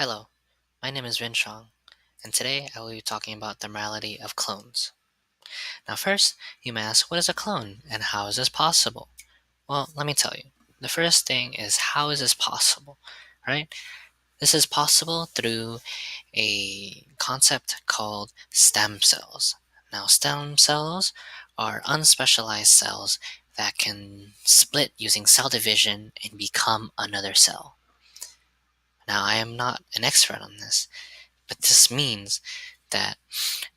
Hello, my name is Vinh Truong, and today I will be talking about the morality of clones. Now, first, you may ask, what is a clone and how is this possible? Well, let me tell you. The first thing is, how is this possible? Right? This is possible through a concept called stem cells. Now, stem cells are unspecialized cells that can split using cell division and become another cell. Now, I am not an expert on this, but this means that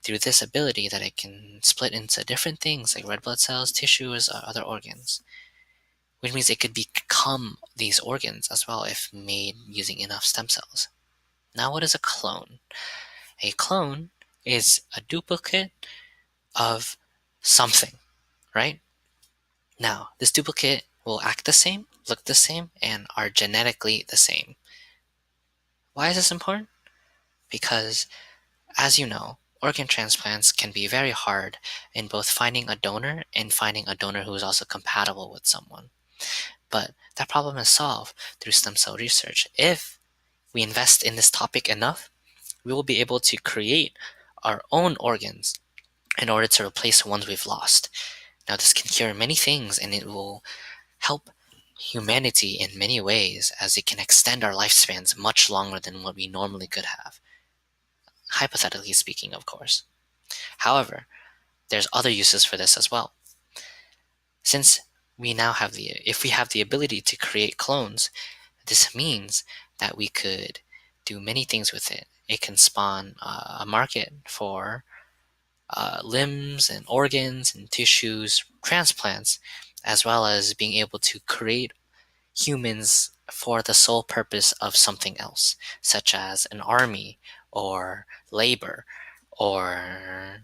through this ability that it can split into different things like red blood cells, tissues, or other organs, which means it could become these organs as well if made using enough stem cells. Now, what is a clone? A clone is a duplicate of something, right? Now, this duplicate will act the same, look the same, and are genetically the same. Why is this important? Because, as you know, organ transplants can be very hard in both finding a donor and finding a donor who is also compatible with someone. But that problem is solved through stem cell research. If we invest in this topic enough, we will be able to create our own organs in order to replace the ones we've lost. Now, this can cure many things and it will help humanity in many ways as it can extend our lifespans much longer than what we normally could have. Hypothetically speaking, of course. However, there's other uses for this as well. Since if we have the ability to create clones, this means that we could do many things with it. It can spawn a market for limbs and organs and tissues, transplants, as well as being able to create humans for the sole purpose of something else, such as an army or labor or,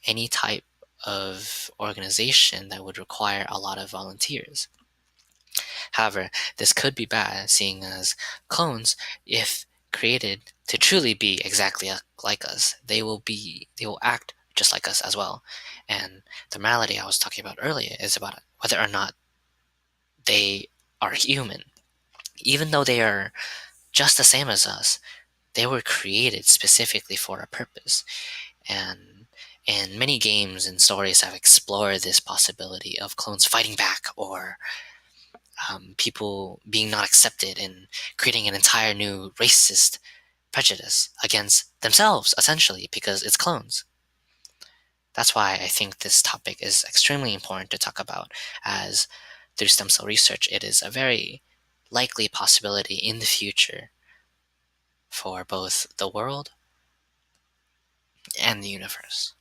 any type of organization that would require a lot of volunteers. However, this could be bad, seeing as clones, if created to truly be exactly like us, they will act just like us as well. And the morality I was talking about earlier is about whether or not they are human. Even though they are just the same as us, they were created specifically for a purpose. And many games and stories have explored this possibility of clones fighting back or people being not accepted and creating an entire new racist prejudice against themselves, essentially, because it's clones. That's why I think this topic is extremely important to talk about, as through stem cell research, it is a very likely possibility in the future for both the world and the universe.